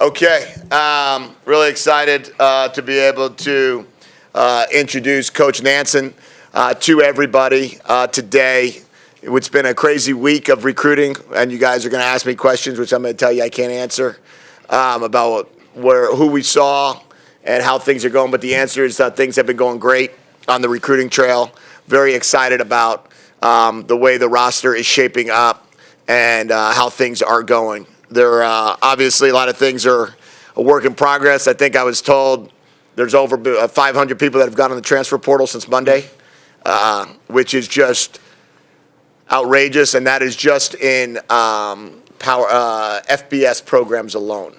Okay, really excited to be able to introduce Coach Nansen to everybody today. It's been a crazy week of recruiting, and you guys are going to ask me questions, which I'm going to tell you I can't answer, about who we saw and how things are going. But the answer is that things have been going great on the recruiting trail. Very excited about the way the roster is shaping up and how things are going. There are obviously a lot of things are a work in progress. I think I was told there's over 500 people that have gone on the transfer portal since Monday, which is just outrageous, and that is just in FBS programs alone.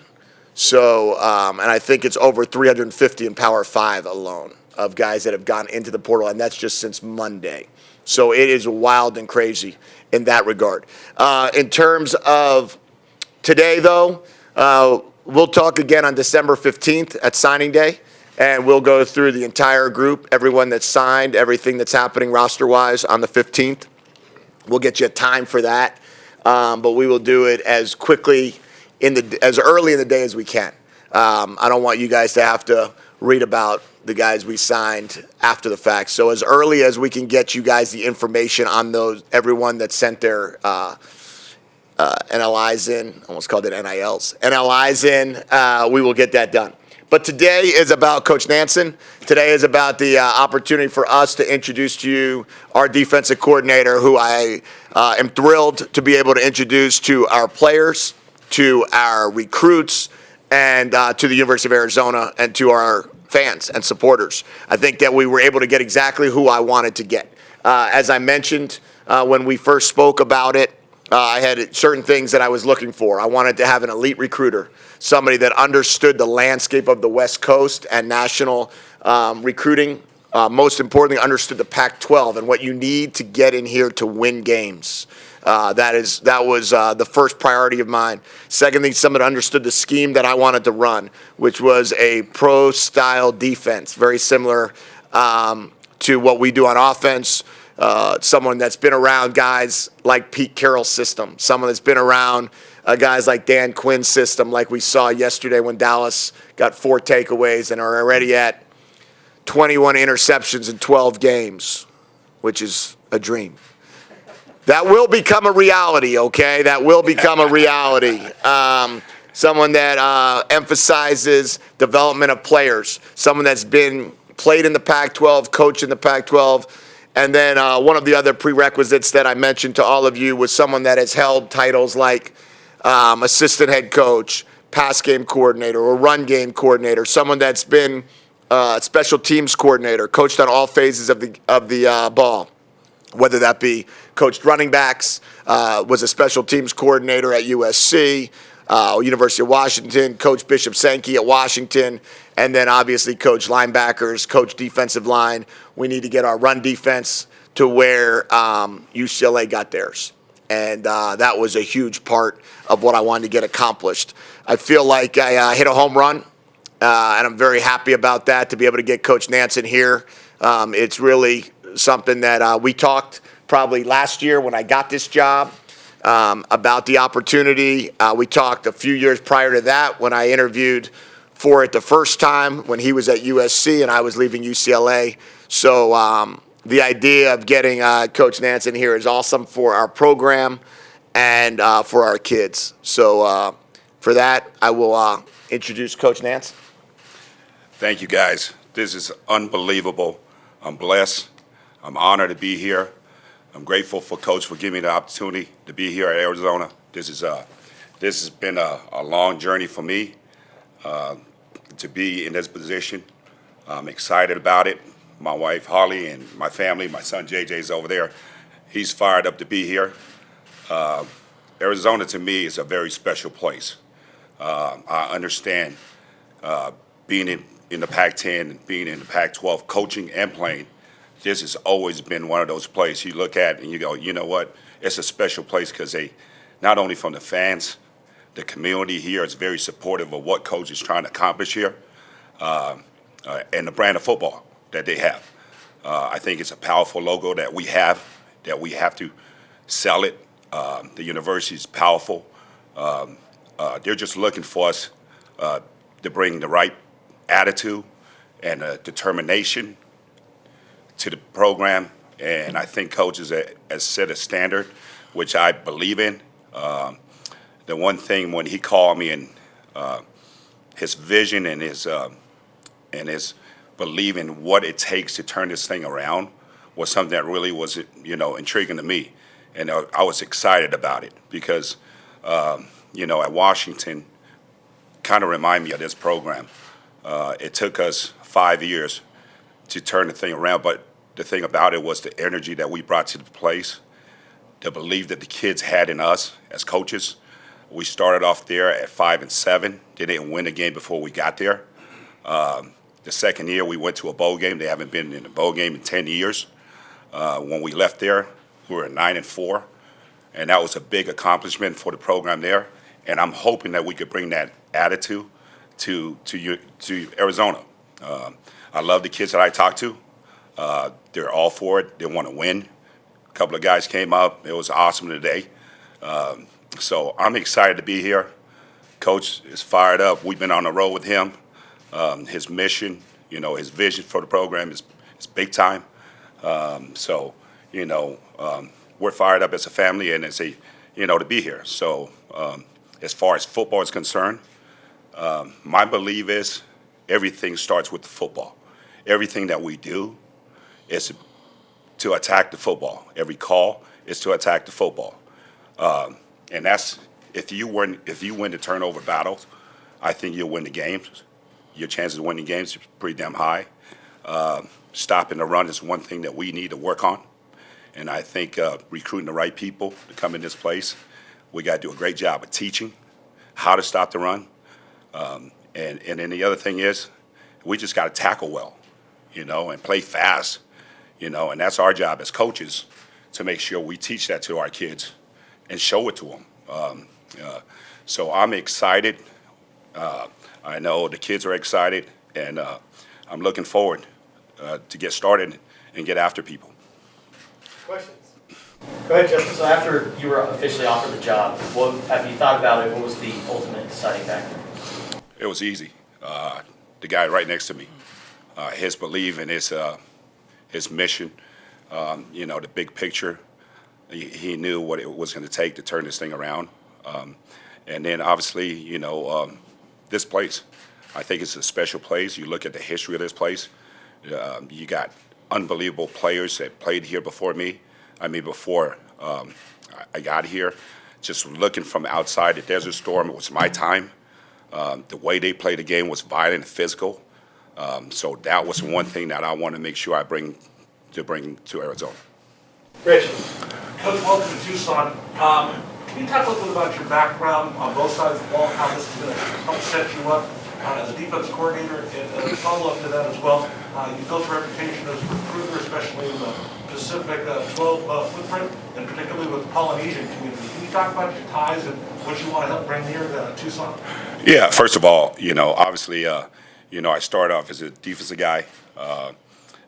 So, and I think it's over 350 in Power 5 alone of guys that have gone into the portal, and that's just since Monday. So it is wild and crazy in that regard. In terms of today, though, we'll talk again on December 15th at signing day, and we'll go through the entire group, everyone that's signed, everything that's happening roster-wise on the 15th. We'll get you a time for that, but we will do it as quickly as early in the day as we can. I don't want you guys to have to read about the guys we signed after the fact. So as early as we can get you guys the information on everyone that sent their NLIs in, almost called it NILs, NLIs in, we will get that done. But today is about Coach Nansen. Today is about the opportunity for us to introduce to you our defensive coordinator, who I am thrilled to be able to introduce to our players, to our recruits, and to the University of Arizona and to our fans and supporters. I think that we were able to get exactly who I wanted to get. As I mentioned when we first spoke about it, I had certain things that I was looking for. I wanted to have an elite recruiter, somebody that understood the landscape of the West Coast and national recruiting. Most importantly, understood the Pac-12 and what you need to get in here to win games. That was the first priority of mine. Secondly, someone that understood the scheme that I wanted to run, which was a pro-style defense, very similar to what we do on offense. Someone that's been around guys like Pete Carroll's system, someone that's been around guys like Dan Quinn's system, like we saw yesterday when Dallas got 4 takeaways and are already at 21 interceptions in 12 games, which is a dream. That will become a reality, okay? That will become a reality. Someone that emphasizes development of players, someone that's been played in the Pac-12, coached in the Pac-12. And then one of the other prerequisites that I mentioned to all of you was someone that has held titles like assistant head coach, pass game coordinator, or run game coordinator, someone that's been special teams coordinator, coached on all phases of the ball, whether that be coached running backs, was a special teams coordinator at USC, University of Washington, Coach Bishop Sankey at Washington, and then obviously coach linebackers, coach defensive line. We need to get our run defense to where UCLA got theirs. And that was a huge part of what I wanted to get accomplished. I feel like I hit a home run, and I'm very happy about that, to be able to get Coach Nansen here. It's really something that we talked probably last year when I got this job about the opportunity. We talked a few years prior to that when I interviewed for it the first time when he was at USC and I was leaving UCLA. So the idea of getting Coach Nansen here is awesome for our program and for our kids. So for that, I will introduce Coach Nansen. Thank you, guys. This is unbelievable. I'm blessed. I'm honored to be here. I'm grateful for Coach for giving me the opportunity to be here at Arizona. This has been a long journey for me to be in this position. I'm excited about it. My wife Holly and my family, my son JJ's over there. He's fired up to be here. Arizona to me is a very special place. I understand being in the Pac-10 and being in the Pac-12, coaching and playing. This has always been one of those places you look at and you go, you know what? It's a special place because they, not only from the fans, the community here is very supportive of what Coach is trying to accomplish here, and the brand of football that they have. I think it's a powerful logo that we have to sell it. The university is powerful. They're just looking for us to bring the right attitude and determination to the program. And I think coaches has set a standard, which I believe in. The one thing when he called me and his vision and his belief in what it takes to turn this thing around was something that really was, intriguing to me. And I was excited about it because, at Washington, kind of remind me of this program. It took us 5 years to turn the thing around, but the thing about it was the energy that we brought to the place, the belief that the kids had in us as coaches. We started off there at 5-7. They didn't win a game before we got there. The second year we went to a bowl game. They haven't been in a bowl game in 10 years. When we left there, we were 9-4, and that was a big accomplishment for the program there. And I'm hoping that we could bring that attitude to Arizona. I love the kids that I talked to. They're all for it. They want to win. A couple of guys came up. It was awesome today. So I'm excited to be here. Coach is fired up. We've been on the road with him. His mission, his vision for the program is big time. We're fired up as a family and to be here. So as far as football is concerned, my belief is everything starts with the football. Everything that we do is to attack the football. Every call is to attack the football. And that's if you win the turnover battles, I think you'll win the games. Your chances of winning games are pretty damn high. Stopping the run is one thing that we need to work on. And I think recruiting the right people to come in this place, we got to do a great job of teaching how to stop the run. And then the other thing is we just got to tackle well, and play fast, and that's our job as coaches to make sure we teach that to our kids and show it to them. So I'm excited. I know the kids are excited, and I'm looking forward to get started and get after people. Questions? Go ahead, Justin. So after you were officially offered the job, have you thought about it? What was the ultimate deciding factor? It was easy. The guy right next to me, his belief in his mission, the big picture. He knew what it was going to take to turn this thing around. And then obviously, this place, I think it's a special place. You look at the history of this place. You got unbelievable players that played here before me. Before I got here, just looking from outside the Desert Storm, it was my time. The way they played the game was violent and physical. So that was one thing that I want to make sure I bring to Arizona. Rich. Coach, welcome to Tucson. Can you talk a little bit about your background on both sides of the ball, how this is going to help set you up as a defense coordinator, and a follow-up to that as well? You built a reputation as a recruiter, especially in the Pacific 12 footprint, and particularly with the Polynesian community. Can you talk about your ties and what you want to help bring here to Tucson? Yeah, first of all, obviously, I started off as a defensive guy.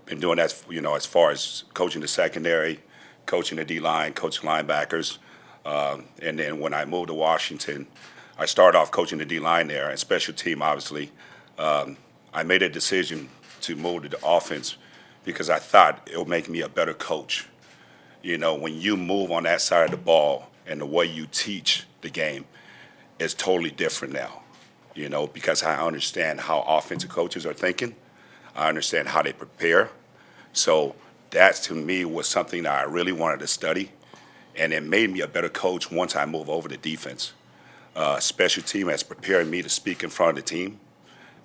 Been doing that, as far as coaching the secondary, coaching the D-line, coaching linebackers. And then when I moved to Washington, I started off coaching the D-line there and special team, obviously. I made a decision to move to the offense because I thought it would make me a better coach. When you move on that side of the ball and the way you teach the game is totally different now, because I understand how offensive coaches are thinking. I understand how they prepare. So that, to me, was something that I really wanted to study. And it made me a better coach once I moved over to defense. Special team has prepared me to speak in front of the team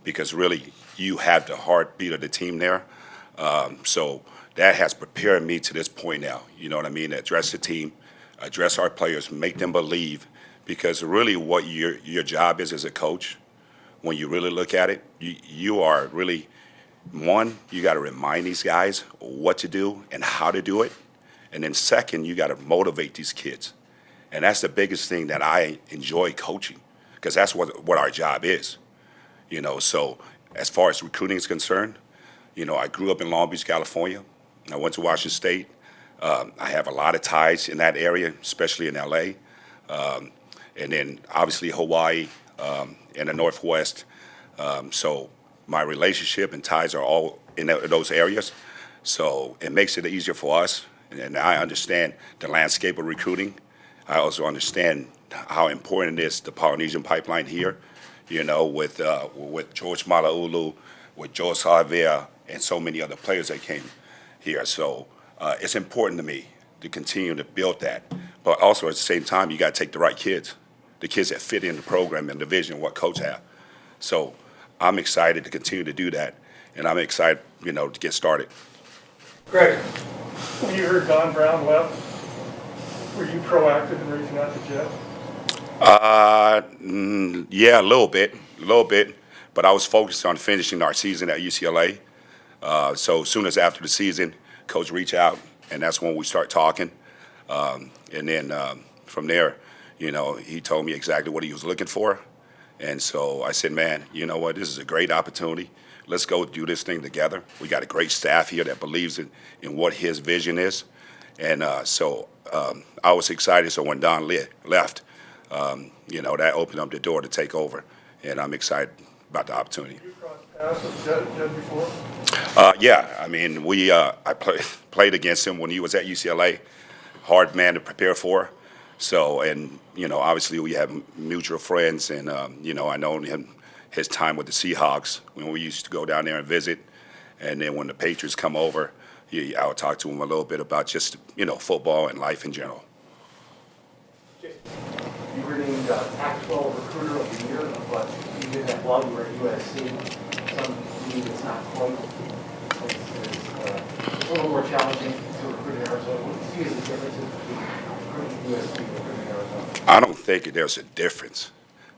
because really you have the heartbeat of the team there. So that has prepared me to this point now, to address the team, address our players, make them believe, because really what your job is as a coach, when you really look at it, you are really, one, you got to remind these guys what to do and how to do it. And then second, you got to motivate these kids. And that's the biggest thing that I enjoy coaching, because that's what our job is. So as far as recruiting is concerned, I grew up in Long Beach, California. I went to Washington State. I have a lot of ties in that area, especially in LA. And then obviously Hawaii, in the Northwest. So my relationship and ties are all in those areas. So it makes it easier for us. And I understand the landscape of recruiting. I also understand how important it is, the Polynesian pipeline here, with George Malauulu, with George Javier, and so many other players that came here. So it's important to me to continue to build that. But also at the same time, you got to take the right kids, the kids that fit in the program and the vision, what coach have. So I'm excited to continue to do that, and I'm excited, to get started. Greg, when you heard Don Brown left, were you proactive in reaching out to Jedd? Yeah, a little bit. But I was focused on finishing our season at UCLA. So as soon as after the season, coach reached out, and that's when we start talking. And then from there, he told me exactly what he was looking for. And so I said, man, you know what? This is a great opportunity. Let's go do this thing together. We got a great staff here that believes in what his vision is. And so I was excited. So when Don left, that opened up the door to take over. And I'm excited about the opportunity. You crossed paths with Jedd before? Yeah, I mean, I played against him when he was at UCLA. Hard man to prepare for. So, and, obviously we have mutual friends, and, I know his time with the Seahawks when we used to go down there and visit. And then when the Patriots come over, I would talk to him a little bit about just, football and life in general. You were named Pac-12 Recruiter of the Year, but you did that while you were at USC. Some believe it's not quite. It's a little more challenging to recruit in Arizona. What do you see as the differences between recruiting USC and recruiting Arizona? I don't think there's a difference.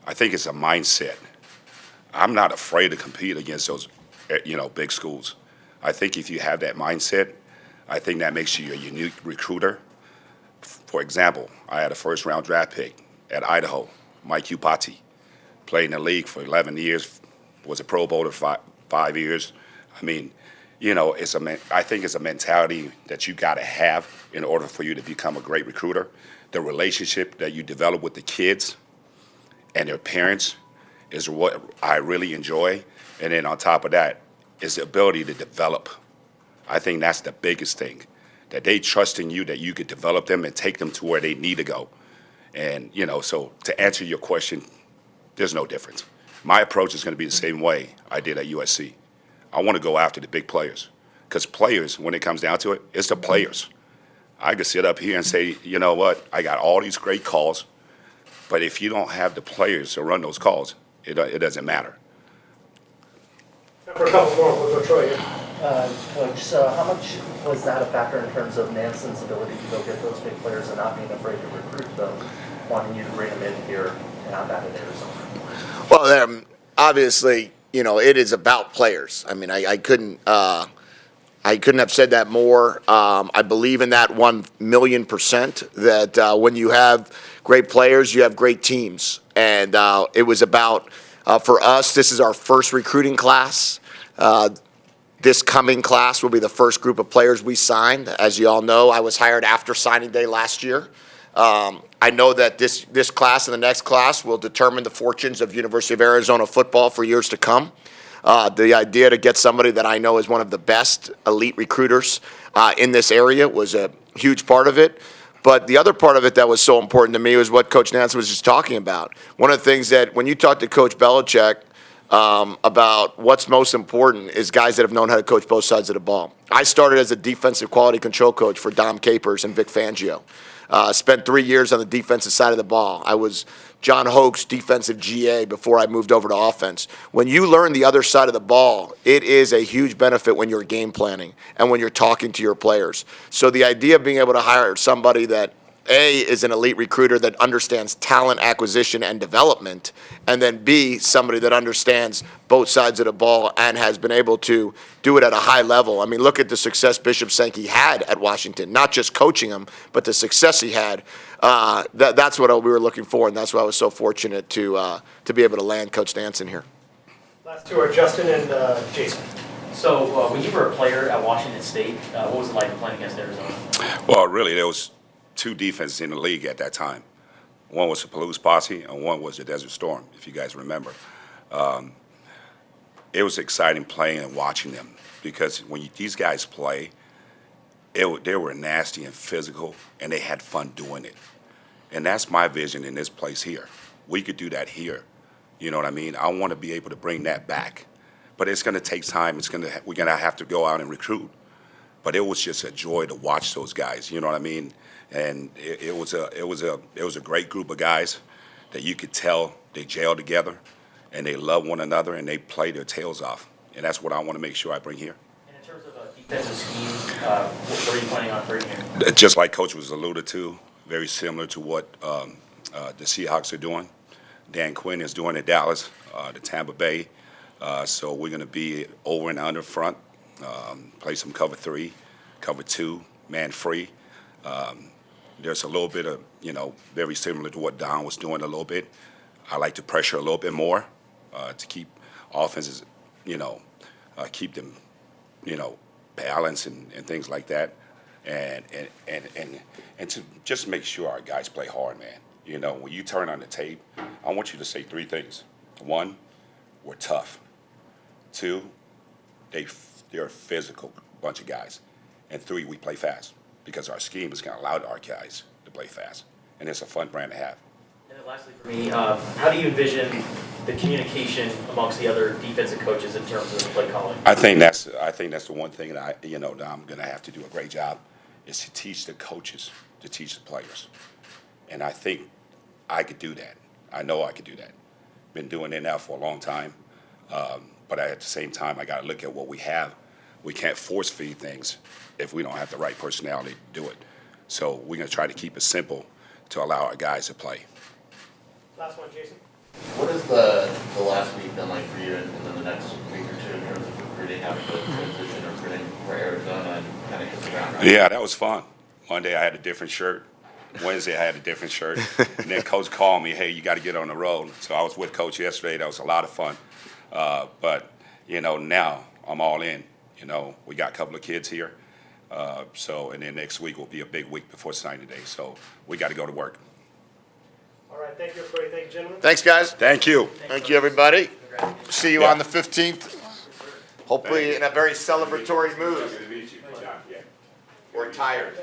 I think it's a mindset. I'm not afraid to compete against those, big schools. I think if you have that mindset, I think that makes you a unique recruiter. For example, I had a first-round draft pick at Idaho, Mike Upati. Played in the league for 11 years, was a Pro Bowler for 5 years. I mean, I think it's a mentality that you got to have in order for you to become a great recruiter. The relationship that you develop with the kids and their parents is what I really enjoy. And then on top of that is the ability to develop. I think that's the biggest thing, that they trust in you, that you could develop them and take them to where they need to go. And, so to answer your question, there's no difference. My approach is going to be the same way I did at USC. I want to go after the big players, because players, when it comes down to it, it's the players. I could sit up here and say, you know what, I got all these great calls, but if you don't have the players to run those calls, it doesn't matter. For a couple more, we'll go Troy. Coach, so how much was that a factor in terms of Nansen's ability to go get those big players and not being afraid to recruit them, wanting you to bring them in here and not back in Arizona? Well, obviously, it is about players. I mean, I couldn't have said that more. I believe in that 1,000,000% that when you have great players, you have great teams. And it was about, for us, this is our first recruiting class. This coming class will be the first group of players we signed. As you all know, I was hired after signing day last year. I know that this class and the next class will determine the fortunes of University of Arizona football for years to come. The idea to get somebody that I know is one of the best elite recruiters in this area was a huge part of it. But the other part of it that was so important to me was what Coach Nansen was just talking about. One of the things that when you talk to Coach Belichick about what's most important is guys that have known how to coach both sides of the ball. I started as a defensive quality control coach for Dom Capers and Vic Fangio. Spent 3 years on the defensive side of the ball. I was John Hoke's defensive GA before I moved over to offense. When you learn the other side of the ball, it is a huge benefit when you're game planning and when you're talking to your players. So the idea of being able to hire somebody that A, is an elite recruiter that understands talent acquisition and development, and then B, somebody that understands both sides of the ball and has been able to do it at a high level. I mean, look at the success Bishop Sankey had at Washington, not just coaching him, but the success he had. That's what we were looking for, and that's why I was so fortunate to be able to land Coach Nansen here. Last two are Justin and Jason. So when you were a player at Washington State, what was it like playing against Arizona? Well, really, there was two defenses in the league at that time. One was the Palouse Posse, and one was the Desert Storm, if you guys remember. It was exciting playing and watching them because when these guys play, they were nasty and physical, and they had fun doing it. And that's my vision in this place here. We could do that here. You know what I mean? I want to be able to bring that back. But it's going to take time. We're going to have to go out and recruit. But it was just a joy to watch those guys. You know what I mean? And it was a great group of guys that you could tell they gel together and they love one another and they play their tails off. And that's what I want to make sure I bring here. And in terms of a defensive scheme, what are you planning on bringing here? Just like Coach was alluded to, very similar to what the Seahawks are doing. Dan Quinn is doing in Dallas, the Tampa Bay. So we're going to be over and under front, play some cover 3, cover 2, man free. There's a little bit of, very similar to what Don was doing a little bit. I like to pressure a little bit more to keep offenses, keep them, balanced and things like that. And to just make sure our guys play hard, man. When you turn on the tape, I want you to say 3 things. 1, we're tough. 2, they're a physical bunch of guys. And 3, we play fast because our scheme is going to allow our guys to play fast. And it's a fun brand to have. And then lastly for me, how do you envision the communication amongst the other defensive coaches in terms of the play calling? I think that's the one thing that that I'm going to have to do a great job is to teach the coaches to teach the players. And I think I could do that. I know I could do that. Been doing it now for a long time. But at the same time, I got to look at what we have. We can't force feed things if we don't have the right personality to do it. So we're going to try to keep it simple to allow our guys to play. Last one, Jason. What has the last week been like for you and then the next week or 2 in terms of recruiting, having to transition recruiting for Arizona and kind of hit the ground running? Yeah, that was fun. Monday I had a different shirt. Wednesday I had a different shirt. And then Coach called me, hey, you got to get on the road. So I was with Coach yesterday. That was a lot of fun. But, now I'm all in. We got a couple of kids here. And then next week will be a big week before signing day. So we got to go to work. All right, thank you, everybody. Thank you, gentlemen. Thanks, guys. Thank you. Thank you, everybody. See you Yeah. on the 15th. Hopefully in a very celebratory mood. We're tired.